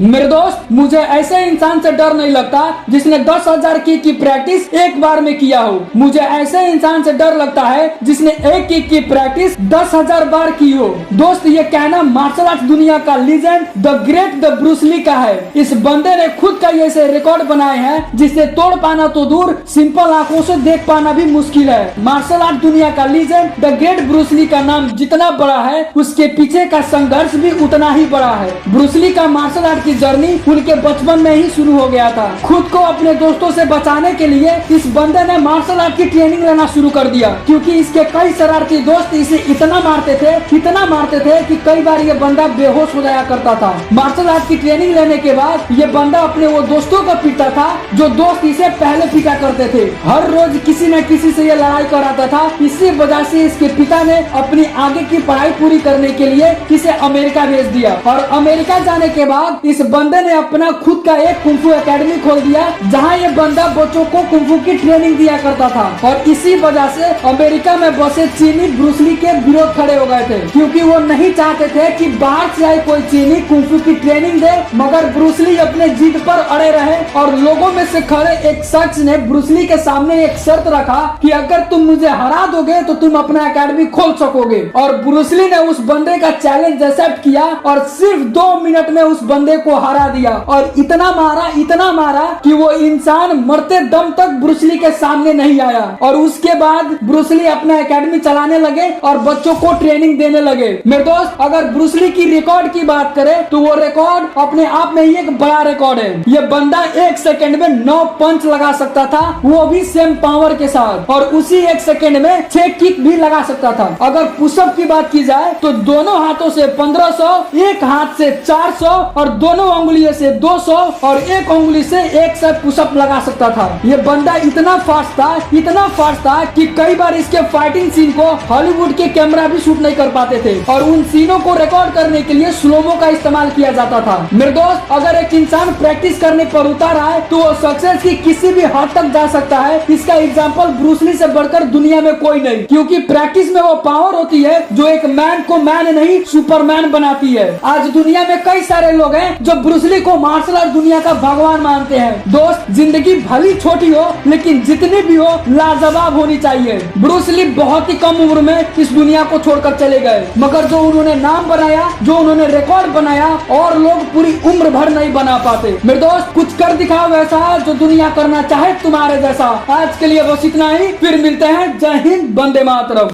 मेरे दोस्त, मुझे ऐसे इंसान से डर नहीं लगता जिसने 10,000 की प्रैक्टिस एक बार में किया हो। मुझे ऐसे इंसान से डर लगता है जिसने एक किक की प्रैक्टिस 10,000 बार की हो। दोस्त, ये कहना मार्शल आर्ट दुनिया का legend the great the Bruce Lee का है। इस बंदे ने खुद का ऐसे रिकॉर्ड बनाए हैं जिसे तोड़ पाना तो दूर, सिंपल आंखों से देख पाना भी मुश्किल है। मार्शल आर्ट दुनिया का legend the great Bruce Lee का नाम जितना बड़ा है, उसके पीछे का संघर्ष भी उतना ही बड़ा है। ब्रूस ली का मार्शल आर्ट की जर्नी उनके बचपन में ही शुरू हो गया था। खुद को अपने दोस्तों से बचाने के लिए इस बंदे ने मार्शल आर्ट की ट्रेनिंग लेना शुरू कर दिया, क्योंकि इसके कई शरारती दोस्त इसे इतना मारते थे कि कई बार ये बंदा बेहोश हो जाया करता था। मार्शल आर्ट की ट्रेनिंग लेने के बाद ये बंदा अपने वो दोस्तों को पीटता था जो दोस्त इसे पहले पीटा करते थे। हर रोज किसी न किसी से ये लड़ाई कराता था। इसी वजह से इसके पिता ने अपनी आगे की पढ़ाई पूरी करने के लिए इसे अमेरिका भेज दिया, और अमेरिका जाने के बाद इस बंदे ने अपना खुद का एक कुंफू एकेडमी खोल दिया, जहां ये बंदा बच्चों को कुंफू की ट्रेनिंग दिया करता था। और इसी वजह से अमेरिका में बसे चीनी ब्रूस ली के विरोध खड़े हो गए थे, क्योंकि वो नहीं चाहते थे कि बाहर से आए कोई चीनी कुंफू की ट्रेनिंग दे। मगर ब्रूस ली अपने जिद पर अड़े रहे, और लोगों में से खड़े एक शख्स ने ब्रूस ली के सामने एक शर्त रखा कि अगर तुम मुझे हरा दोगे तो तुम अपना एकेडमी खोल सकोगे। और ब्रूस ली ने उस बंदे का चैलेंज एक्सेप्ट किया और सिर्फ 2 मिनट में उस बंदे को हरा दिया। और इतना मारा कि वो इंसान मरते दम तक ब्रूस ली के सामने नहीं आया। और उसके बाद ब्रूस ली अपना एकेडमी चलाने लगे और बच्चों को ट्रेनिंग देने लगे। मेरे दोस्त, अगर ब्रूस ली की रिकॉर्ड की बात करें तो वो रिकॉर्ड अपने आप में ही एक बड़ा रिकॉर्ड है। ये बंदा 1 सेकंड में 9 पंच लगा सकता था, वो भी सेम पावर के साथ, और उसी 1 सेकंड में 6 किक भी लगा सकता था। अगर पुशअप की बात की जाए तो दोनों हाथों से 1500, एक हाथ से 400 और दोनों उंगलियों से 200 और एक उंगली से 100 पुशअप लगा सकता था। ये बंदा इतना फास्ट था कि कई बार इसके फाइटिंग सीन को हॉलीवुड के कैमरा भी शूट नहीं कर पाते थे, और उन सीनों को रिकॉर्ड करने के लिए स्लोमो का इस्तेमाल किया जाता था। मेरे दोस्त, अगर एक इंसान प्रैक्टिस करने पर उतार आए तो वो सक्सेस की किसी भी हद तक जा सकता है। इसका एग्जांपल ब्रूस ली से बढ़कर दुनिया में कोई नहीं, क्योंकि प्रैक्टिस में वो पावर होती है जो एक मैन को मैन नहीं सुपरमैन बनाती है। आज दुनिया में कई सारे लोग हैं जो ब्रूस ली को मार्शल आर्ट दुनिया का भगवान मानते हैं। दोस्त, जिंदगी भली छोटी हो लेकिन जितनी भी हो लाजवाब होनी चाहिए। ब्रूस ली बहुत ही कम उम्र में इस दुनिया को छोड़कर चले गए, मगर जो उन्होंने नाम बनाया, जो उन्होंने रिकॉर्ड बनाया, और लोग पूरी उम्र भर नहीं बना पाते। मेरे दोस्त, कुछ कर दिखाओ वैसा जो दुनिया करना चाहे तुम्हारे जैसा। आज के लिए बस इतना ही, फिर मिलते हैं। जय हिंद, वंदे मातरम।